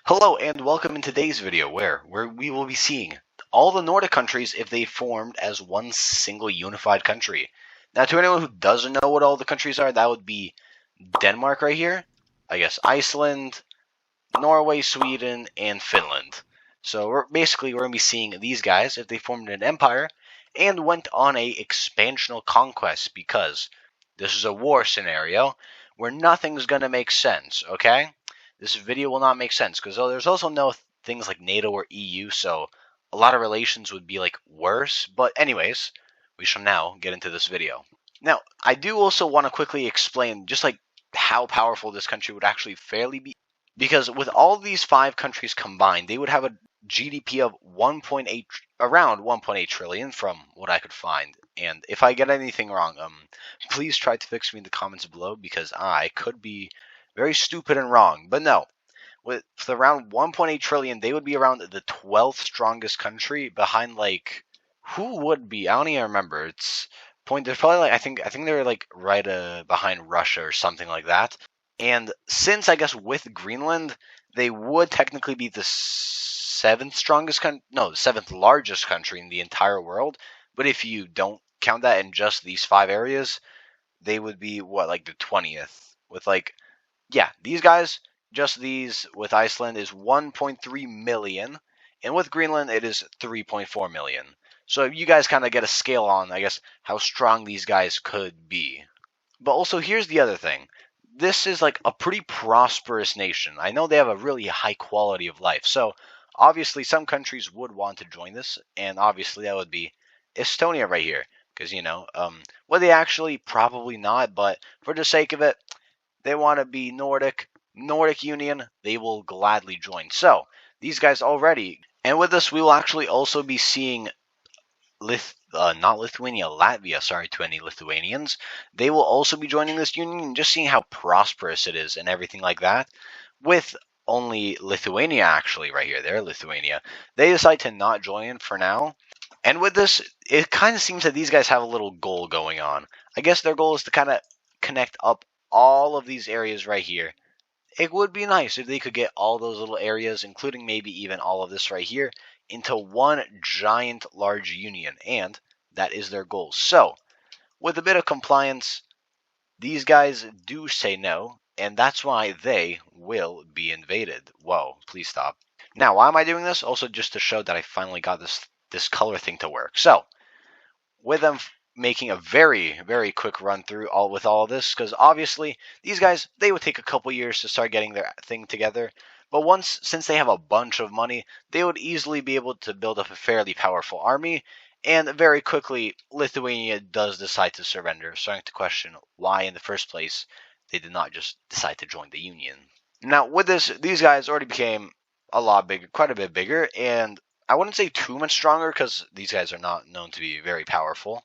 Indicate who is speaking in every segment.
Speaker 1: Hello and welcome in today's video where we will be seeing all the Nordic countries if they formed as one single unified country. Now to anyone who doesn't know what all the countries are, that would be Denmark right here, I guess Iceland, Norway, Sweden, and Finland. So we're going to be seeing these guys if they formed an empire and went on a expansional conquest, because this is a war scenario where nothing's going to make sense, okay? This video will not make sense because there's also no things like NATO or EU, so a lot of relations would be like worse. But anyways, we shall now get into this video. Now, I do also want to quickly explain just like how powerful this country would actually fairly be, because with all these 5 countries combined, they would have a GDP of around 1.8 trillion from what I could find. And if I get anything wrong, please try to fix me in the comments below, because I could be very stupid and wrong. But no, with around 1.8 trillion, they would be around the 12th strongest country behind, like, who would be? I don't even remember. There's probably like I think they're like right behind Russia or something like that. And since I guess with Greenland, they would technically be the 7th largest country in the entire world. But if you don't count that in just these 5 areas, they would be what, like the 20th, with like, yeah, these guys, just these with Iceland is 1.3 million, and with Greenland it is 3.4 million. So you guys kind of get a scale on, I guess, how strong these guys could be. But also, here's the other thing. This is like a pretty prosperous nation. I know they have a really high quality of life. So obviously some countries would want to join this, and obviously that would be Estonia right here. Because, would they actually? Probably not, but for the sake of it, they want to be Nordic Union, they will gladly join. So these guys already, and with this we will actually also be seeing not Lithuania, Latvia, sorry to any Lithuanians. They will also be joining this union, and just seeing how prosperous it is and everything like that. With only Lithuania actually right here, there, Lithuania, they decide to not join for now. And with this, it kind of seems that these guys have a little goal going on. I guess their goal is to kind of connect up all of these areas right here. It would be nice if they could get all those little areas, including maybe even all of this right here, into one giant large union, and that is their goal. So, with a bit of compliance, these guys do say no, and that's why they will be invaded. Whoa, please stop. Now, why am I doing this? Also, just to show that I finally got this color thing to work. So, with them making a very, very quick run through all of this, because obviously these guys, they would take a couple years to start getting their thing together, but since they have a bunch of money, they would easily be able to build up a fairly powerful army. And very quickly Lithuania does decide to surrender, starting to question why in the first place they did not just decide to join the union. Now with this, these guys already became a lot bigger, quite a bit bigger, and I wouldn't say too much stronger because these guys are not known to be very powerful.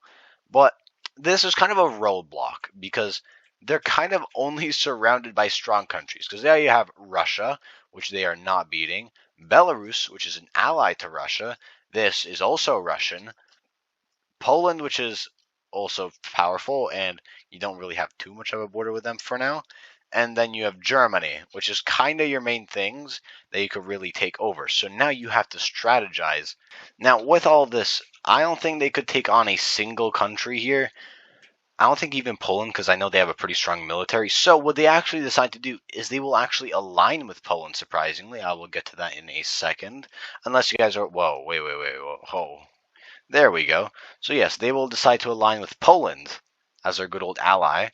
Speaker 1: But this is kind of a roadblock because they're kind of only surrounded by strong countries. Because there you have Russia, which they are not beating. Belarus, which is an ally to Russia. This is also Russian. Poland, which is also powerful, and you don't really have too much of a border with them for now. And then you have Germany, which is kind of your main things that you could really take over. So now you have to strategize. Now, with all this, I don't think they could take on a single country here. I don't think even Poland, because I know they have a pretty strong military. So what they actually decide to do is they will actually align with Poland, surprisingly. I will get to that in a second. Unless you guys are... Whoa, wait, whoa. There we go. So yes, they will decide to align with Poland as their good old ally,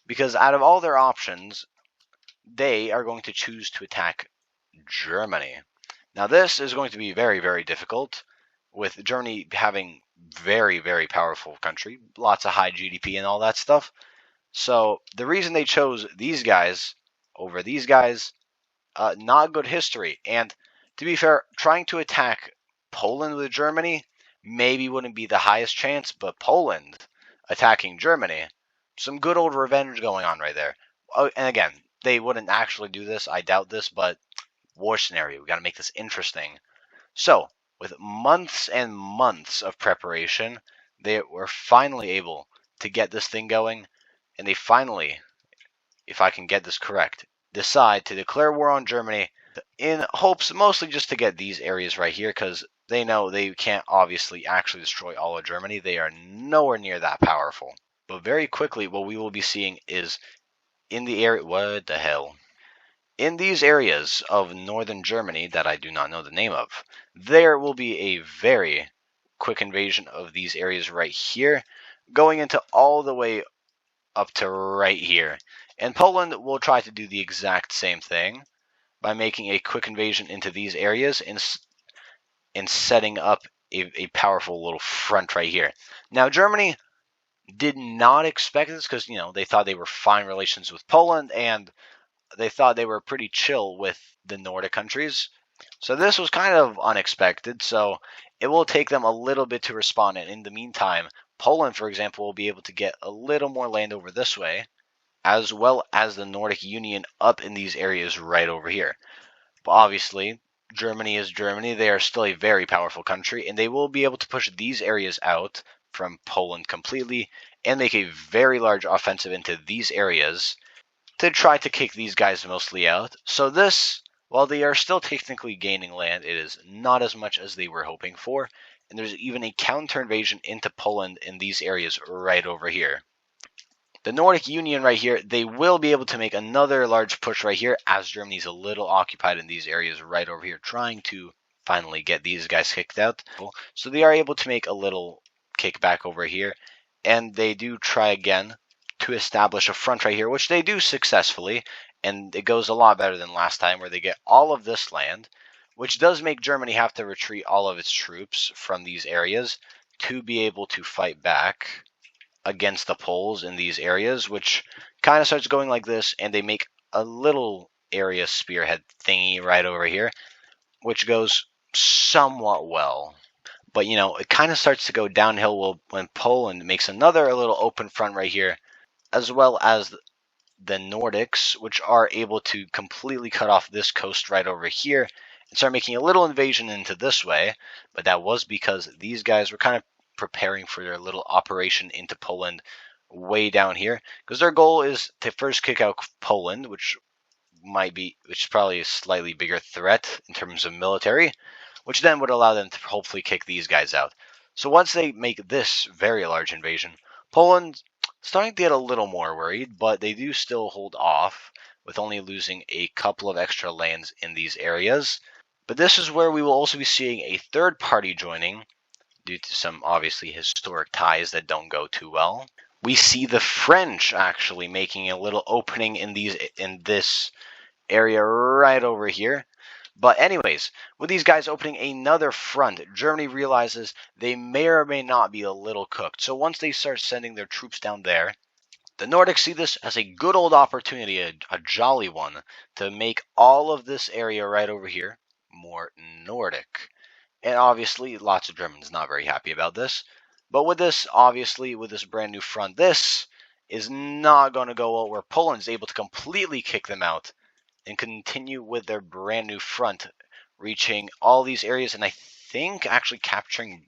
Speaker 1: because out of all their options, they are going to choose to attack Germany. Now this is going to be very, very difficult, with Germany having very, very powerful country, lots of high GDP and all that stuff. So the reason they chose these guys over these guys, not good history. And to be fair, trying to attack Poland with Germany maybe wouldn't be the highest chance, but Poland attacking Germany, some good old revenge going on right there. Oh, and again, they wouldn't actually do this, I doubt this, but war scenario, we got to make this interesting. So, with months and months of preparation, they were finally able to get this thing going, and they finally, if I can get this correct, decide to declare war on Germany in hopes mostly just to get these areas right here, because they know they can't obviously actually destroy all of Germany. They are nowhere near that powerful. But very quickly, what we will be seeing is in the area, what the hell? In these areas of northern Germany that I do not know the name of, there will be a very quick invasion of these areas right here, going into all the way up to right here. And Poland will try to do the exact same thing by making a quick invasion into these areas and setting up a powerful little front right here. Now, Germany did not expect this because, they thought they were fine relations with Poland and they thought they were pretty chill with the Nordic countries. So this was kind of unexpected, so it will take them a little bit to respond. And in the meantime, Poland, for example, will be able to get a little more land over this way, as well as the Nordic Union up in these areas right over here. But obviously, Germany is Germany. They are still a very powerful country, and they will be able to push these areas out from Poland completely and make a very large offensive into these areas to try to kick these guys mostly out. So this, while they are still technically gaining land, it is not as much as they were hoping for. And there's even a counter invasion into Poland in these areas right over here. The Nordic Union right here, they will be able to make another large push right here as Germany's a little occupied in these areas right over here, trying to finally get these guys kicked out. So they are able to make a little kickback over here, and they do try again to establish a front right here, which they do successfully, and it goes a lot better than last time where they get all of this land, which does make Germany have to retreat all of its troops from these areas to be able to fight back against the Poles in these areas, which kind of starts going like this, and they make a little area spearhead thingy right over here, which goes somewhat well. But, it kind of starts to go downhill when Poland makes another little open front right here, as well as the Nordics, which are able to completely cut off this coast right over here and start making a little invasion into this way. But that was because these guys were kind of preparing for their little operation into Poland way down here, because their goal is to first kick out Poland, which is probably a slightly bigger threat in terms of military, which then would allow them to hopefully kick these guys out. So once they make this very large invasion, Poland starting to get a little more worried, but they do still hold off with only losing a couple of extra lands in these areas. But this is where we will also be seeing a third party joining due to some obviously historic ties that don't go too well. We see the French actually making a little opening in this area right over here. But anyways, with these guys opening another front, Germany realizes they may or may not be a little cooked. So once they start sending their troops down there, the Nordics see this as a good old opportunity, a jolly one, to make all of this area right over here more Nordic. And obviously, lots of Germans not very happy about this. But with this, obviously, with this brand new front, this is not going to go well, where Poland is able to completely kick them out and continue with their brand new front, reaching all these areas, and I think actually capturing...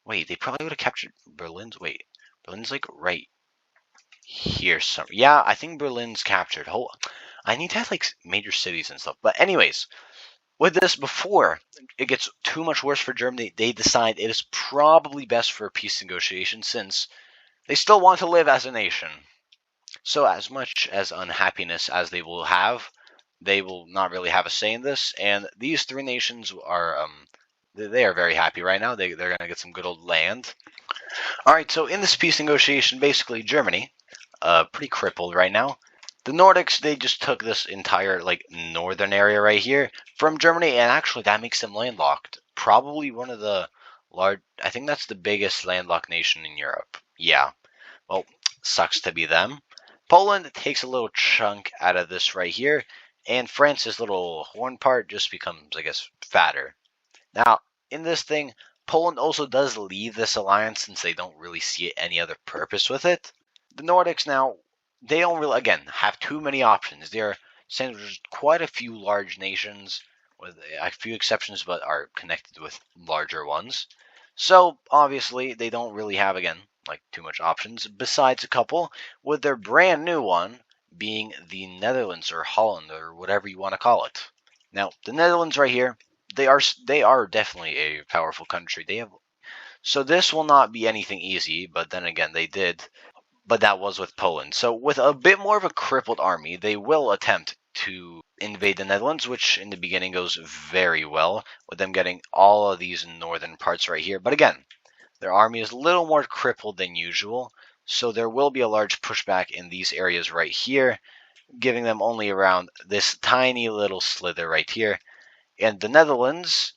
Speaker 1: Wait, they probably would have captured Berlin's... Wait, Berlin's like right here. Yeah, I think Berlin's captured. I need to have like major cities and stuff. But anyways, with this, before it gets too much worse for Germany, they decide it is probably best for a peace negotiation, since they still want to live as a nation. So as much as unhappiness as they will have, they will not really have a say in this, and these three nations are they are very happy right now. They're going to get some good old land. Alright, so in this peace negotiation, basically Germany, pretty crippled right now. The Nordics, they just took this entire northern area right here from Germany, and actually that makes them landlocked. Probably one of the I think that's the biggest landlocked nation in Europe. Yeah, well, sucks to be them. Poland takes a little chunk out of this right here, and France's little horn part just becomes, I guess, fatter. Now, in this thing, Poland also does leave this alliance since they don't really see any other purpose with it. The Nordics now, they don't really, again, have too many options. There are quite a few large nations, with a few exceptions, but are connected with larger ones. So, obviously, they don't really have, again, too much options, besides a couple, with their brand new one being the Netherlands or Holland or whatever you want to call it. Now, the Netherlands right here, they are definitely a powerful country. So this will not be anything easy, but then again, they did. But that was with Poland. So with a bit more of a crippled army, they will attempt to invade the Netherlands, which in the beginning goes very well, with them getting all of these northern parts right here. But again, their army is a little more crippled than usual, so there will be a large pushback in these areas right here, giving them only around this tiny little slither right here. And the Netherlands,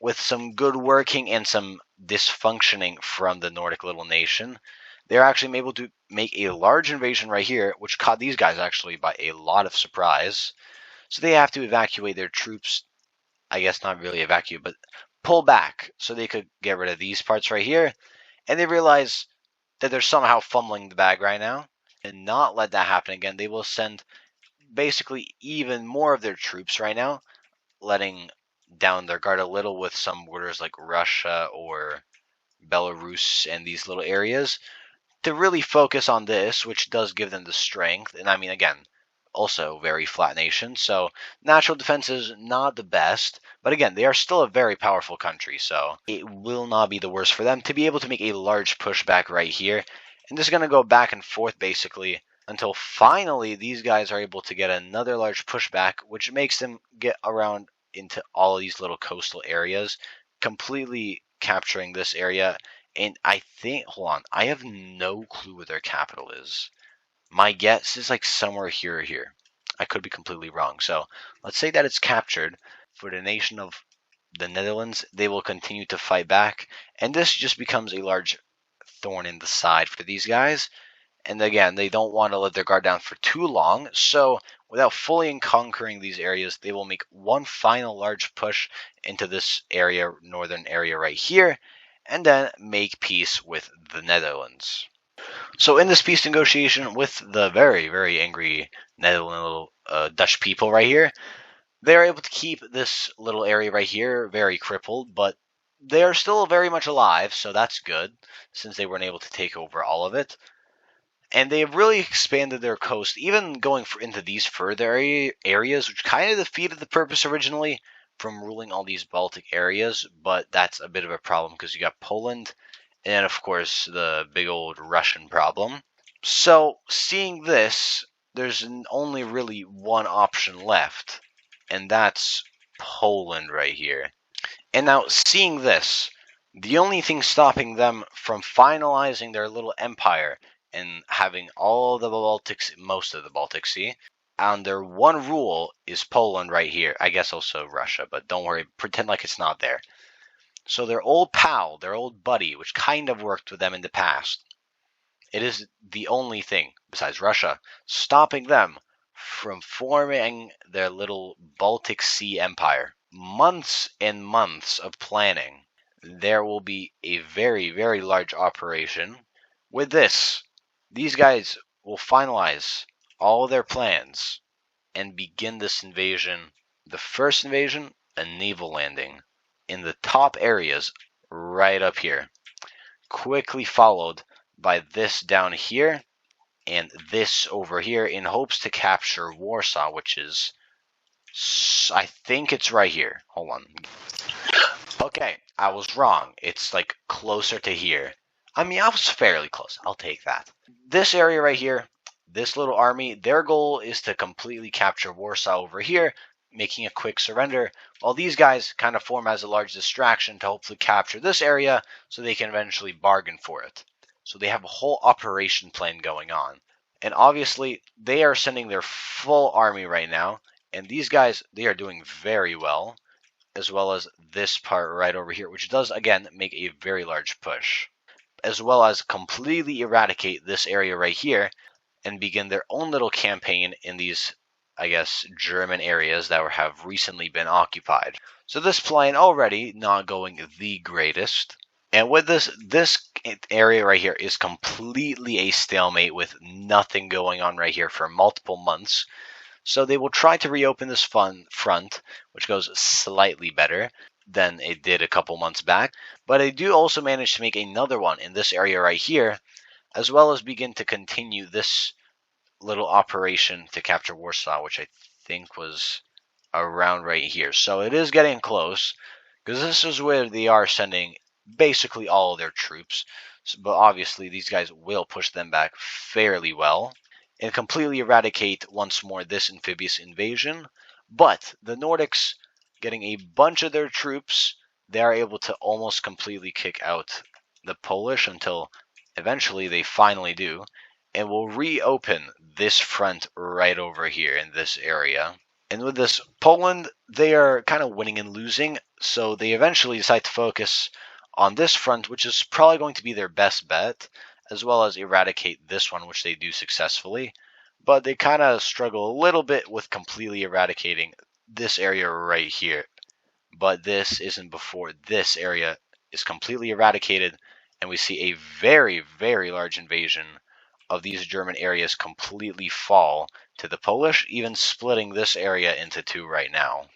Speaker 1: with some good working and some dysfunctioning from the Nordic little nation, they're actually able to make a large invasion right here, which caught these guys actually by a lot of surprise. So they have to evacuate their troops. I guess not really evacuate, but pull back so they could get rid of these parts right here. And they realize that they're somehow fumbling the bag right now, and not let that happen again. They will send basically even more of their troops right now, letting down their guard a little with some borders like Russia or Belarus and these little areas to really focus on this, which does give them the strength. And I mean, again, also very flat nation, so natural defense is not the best. But again, they are still a very powerful country, so it will not be the worst for them to be able to make a large pushback right here. And this is going to go back and forth basically until finally these guys are able to get another large pushback, which makes them get around into all of these little coastal areas, completely capturing this area. And I think, hold on, I have no clue where their capital is. My guess is like somewhere here or here. I could be completely wrong. So let's say that it's captured. For the nation of the Netherlands, they will continue to fight back. And this just becomes a large thorn in the side for these guys. And again, they don't want to let their guard down for too long. So without fully conquering these areas, they will make one final large push into this area, northern area right here, and then make peace with the Netherlands. So in this peace negotiation with the very, very angry Netherlands Dutch people right here, they're able to keep this little area right here very crippled, but they're still very much alive, so that's good, since they weren't able to take over all of it. And they've really expanded their coast, even going into these further areas, which kind of defeated the purpose originally from ruling all these Baltic areas, but that's a bit of a problem because you got Poland, and of course the big old Russian problem. So seeing this, there's only really one option left, and that's Poland right here. And now seeing this, the only thing stopping them from finalizing their little empire and having all the Baltics, most of the Baltic Sea, under one rule is Poland right here. I guess also Russia, but don't worry, pretend like it's not there. So their old pal, their old buddy, which kind of worked with them in the past, it is the only thing, besides Russia, stopping them from forming their little Baltic Sea empire. Months and months of planning. There will be a very, very large operation. With this, these guys will finalize all of their plans and begin this invasion. The first invasion, a naval landing in the top areas right up here, quickly followed by this down here and this over here in hopes to capture Warsaw, which is, I think it's right here. Hold on. Okay, I was wrong. It's like closer to here. I mean, I was fairly close. I'll take that. This area right here, this little army, their goal is to completely capture Warsaw over here, making a quick surrender, while these guys kind of form as a large distraction to hopefully capture this area so they can eventually bargain for it. So they have a whole operation plan going on. And obviously, they are sending their full army right now, and these guys, they are doing very well, as well as this part right over here, which does, again, make a very large push, as well as completely eradicate this area right here and begin their own little campaign in these, I guess, German areas that have recently been occupied. So this plan already not going the greatest. And with this area right here is completely a stalemate with nothing going on right here for multiple months. So they will try to reopen this front, which goes slightly better than it did a couple months back. But they do also manage to make another one in this area right here, as well as begin to continue this little operation to capture Warsaw, which I think was around right here. So it is getting close, because this is where they are sending basically all of their troops. But obviously, these guys will push them back fairly well and completely eradicate once more this amphibious invasion. But the Nordics, getting a bunch of their troops, they are able to almost completely kick out the Polish until eventually they finally do, and will reopen this front right over here in this area. And with this, Poland, they are kind of winning and losing, so they eventually decide to focus on this front, which is probably going to be their best bet, as well as eradicate this one, which they do successfully. But they kind of struggle a little bit with completely eradicating this area right here. But this isn't before this area is completely eradicated, and we see a very, very large invasion of these German areas completely fall to the Polish, even splitting this area into two right now.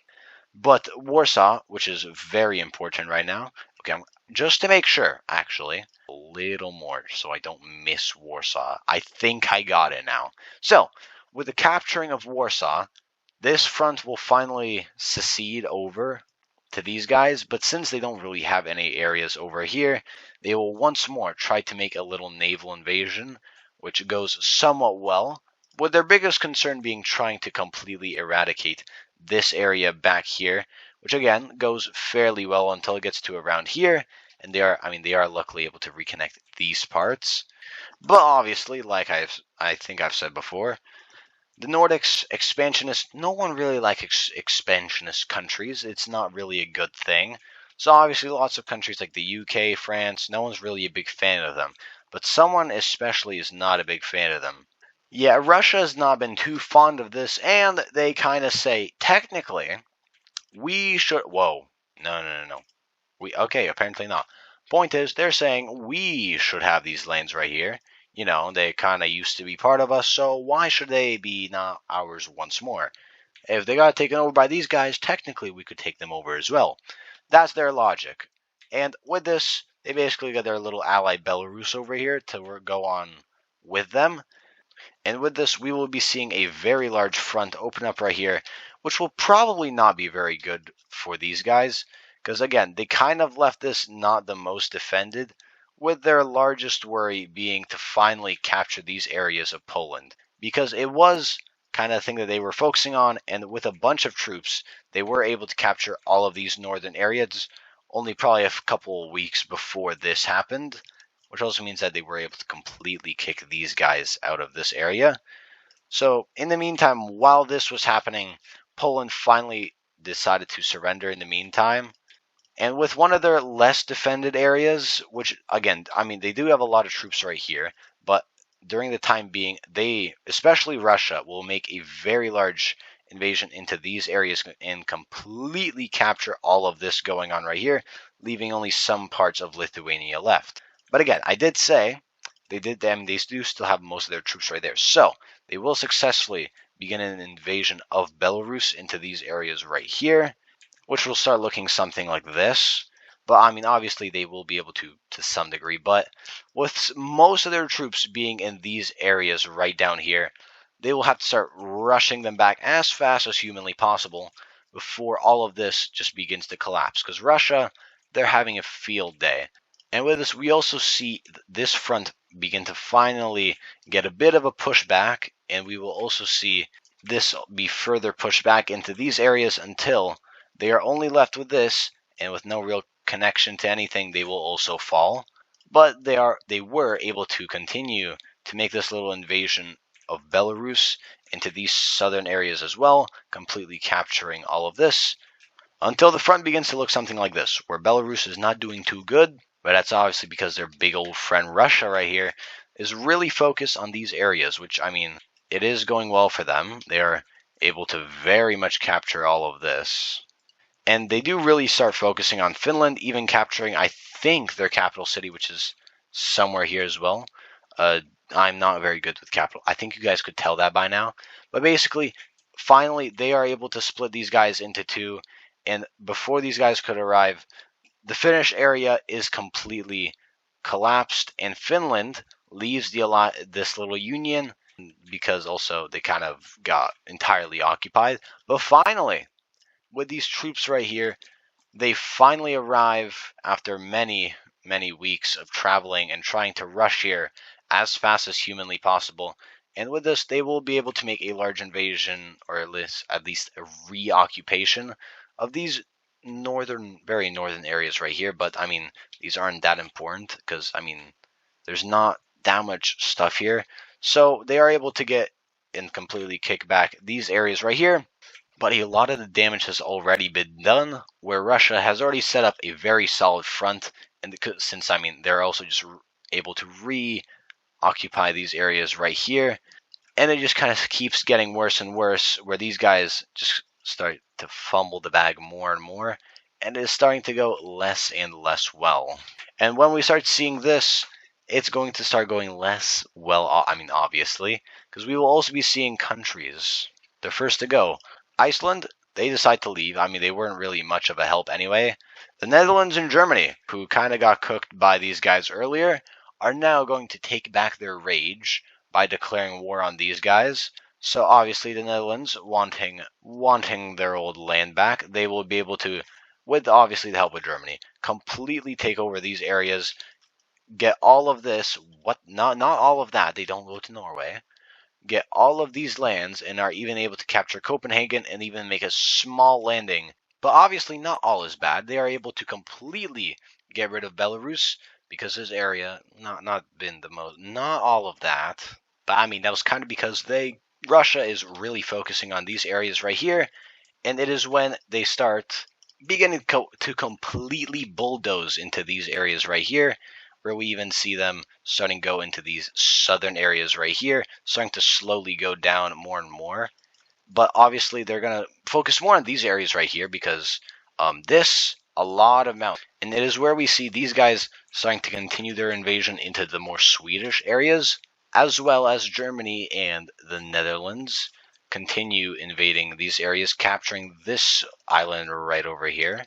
Speaker 1: But Warsaw, which is very important right now, okay, just to make sure, actually, a little more so I don't miss Warsaw. I think I got it now. So, with the capturing of Warsaw, this front will finally secede over to these guys, but since they don't really have any areas over here, they will once more try to make a little naval invasion, which goes somewhat well, with their biggest concern being trying to completely eradicate this area back here, which again goes fairly well until it gets to around here, and they are luckily able to reconnect these parts. But obviously, like I think I've said before, the Nordics, expansionist, no one really likes expansionist countries. It's not really a good thing. So obviously lots of countries like the UK, France, no one's really a big fan of them. But someone especially is not a big fan of them. Yeah, Russia has not been too fond of this, and they kind of say, technically, we should... Whoa. No. Okay, apparently not. Point is, they're saying we should have these lands right here. You know, they kind of used to be part of us, so why should they be not ours once more? If they got taken over by these guys, technically we could take them over as well. That's their logic. And with this, they basically got their little ally Belarus over here to go on with them. And with this, we will be seeing a very large front open up right here, which will probably not be very good for these guys. Because again, they kind of left this not the most defended, with their largest worry being to finally capture these areas of Poland. Because it was kind of the thing that they were focusing on, and with a bunch of troops, they were able to capture all of these northern areas only probably a couple of weeks before this happened, which also means that they were able to completely kick these guys out of this area. So in the meantime, while this was happening, Poland finally decided to surrender in the meantime. And with one of their less defended areas, which again, they do have a lot of troops right here, but during the time being, they, especially Russia, will make a very large invasion into these areas and completely capture all of this going on right here, leaving only some parts of Lithuania left. But again, I did say they do still have most of their troops right there. So they will successfully begin an invasion of Belarus into these areas right here, which will start looking something like this. But obviously they will be able to some degree. But with most of their troops being in these areas right down here, they will have to start rushing them back as fast as humanly possible before all of this just begins to collapse. Because Russia, they're having a field day. And with this, we also see this front begin to finally get a bit of a pushback, and we will also see this be further pushed back into these areas until they are only left with this, and with no real connection to anything, they will also fall. But they were able to continue to make this little invasion of Belarus into these southern areas as well, completely capturing all of this, until the front begins to look something like this, where Belarus is not doing too good, but that's obviously because their big old friend Russia right here is really focused on these areas, which, it is going well for them. They are able to very much capture all of this. And they do really start focusing on Finland, even capturing, I think, their capital city, which is somewhere here as well. I'm not very good with capital. I think you guys could tell that by now. But basically, finally, they are able to split these guys into two. And before these guys could arrive, the Finnish area is completely collapsed, and Finland leaves this little union. because also they kind of got entirely occupied. But finally, with these troops right here, they finally arrive after many, many weeks of traveling and trying to rush here as fast as humanly possible. And with this, they will be able to make a large invasion, or at least a reoccupation of these very northern areas right here. But I mean, these aren't that important because I mean, there's not that much stuff here. So they are able to get and completely kick back these areas right here. But a lot of the damage has already been done, where Russia has already set up a very solid front, and since I mean they're also just able to reoccupy these areas right here, and it just kind of keeps getting worse and worse, where these guys just start to fumble the bag more and more, and it is starting to go less and less well. And when we start seeing this, it's going to start going less well, I mean obviously, because we will also be seeing countries. The first to go, Iceland, they decide to leave. I mean, they weren't really much of a help anyway. The Netherlands and Germany, who kind of got cooked by these guys earlier, are now going to take back their rage by declaring war on these guys. So obviously the Netherlands, wanting their old land back, they will be able to, with obviously the help of Germany, completely take over these areas, get all of this, not all of that, they don't go to Norway, get all of these lands, and are even able to capture Copenhagen and even make a small landing. But obviously not all is bad. They are able to completely get rid of Belarus because this area not been the most, not all of that. But I mean that was kind of because Russia is really focusing on these areas right here, and it is when they start beginning to completely bulldoze into these areas right here, where we even see them starting to go into these southern areas right here, starting to slowly go down more and more. But obviously they're going to focus more on these areas right here because a lot of mountains. And it is where we see these guys starting to continue their invasion into the more Swedish areas, as well as Germany and the Netherlands continue invading these areas, capturing this island right over here,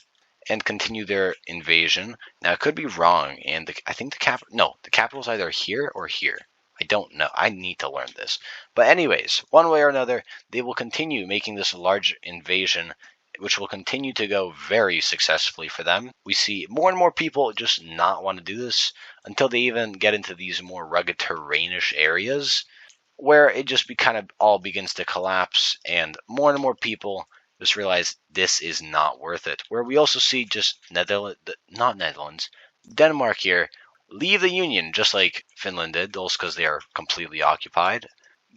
Speaker 1: and continue their invasion. Now, I could be wrong, and I think the capital's either here or here. I don't know. I need to learn this. But anyways, one way or another, they will continue making this large invasion, which will continue to go very successfully for them. We see more and more people just not want to do this until they even get into these more rugged terrainish areas, where it just kind of all begins to collapse, and more people just realize this is not worth it. Where we also see just Denmark here leave the Union, just like Finland did, also because they are completely occupied.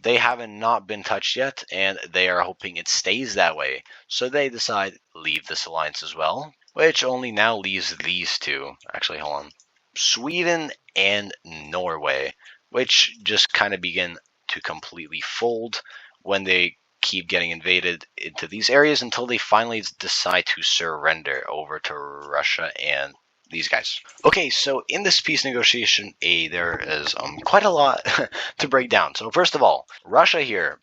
Speaker 1: They haven't not been touched yet, and they are hoping it stays that way. So they decide leave this alliance as well, which only now leaves these two. Actually, hold on. Sweden and Norway, which just kind of begin to completely fold when they keep getting invaded into these areas until they finally decide to surrender over to Russia and these guys. Okay, so in this peace negotiation, there is quite a lot to break down. So first of all, Russia here,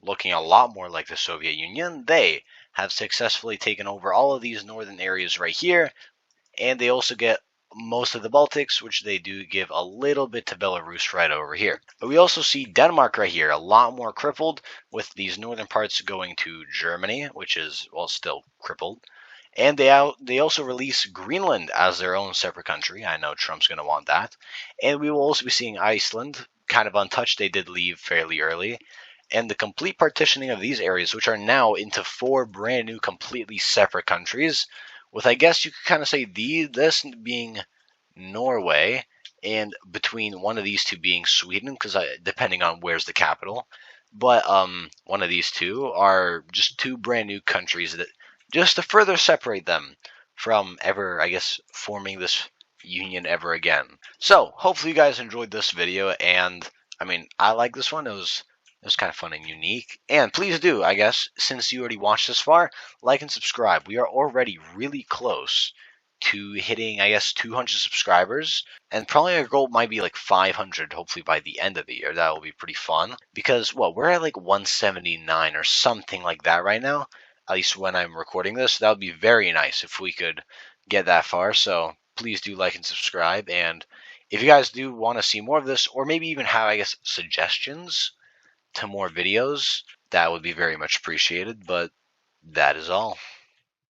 Speaker 1: looking a lot more like the Soviet Union, they have successfully taken over all of these northern areas right here, and they also get most of the Baltics, which they do give a little bit to Belarus right over here. But we also see Denmark right here, a lot more crippled, with these northern parts going to Germany, which is, well, still crippled. And they also release Greenland as their own separate country. I know Trump's going to want that. And we will also be seeing Iceland, kind of untouched. They did leave fairly early. And the complete partitioning of these areas, which are now into 4 brand new, completely separate countries, with, I guess you could kind of say this being Norway, and between one of these two being Sweden, because depending on where's the capital. But one of these two are just 2 brand new countries that just to further separate them from ever, I guess, forming this union ever again. So hopefully you guys enjoyed this video, and I mean, I like this one. It was kind of fun and unique. And please do, I guess, since you already watched this far, like and subscribe. We are already really close to hitting, I guess, 200 subscribers. And probably our goal might be like 500, hopefully by the end of the year. That will be pretty fun. Because, well, we're at like 179 or something like that right now. At least when I'm recording this. That would be very nice if we could get that far. So please do like and subscribe. And if you guys do want to see more of this, or maybe even have, I guess, suggestions, to more videos, that would be very much appreciated. But that is all.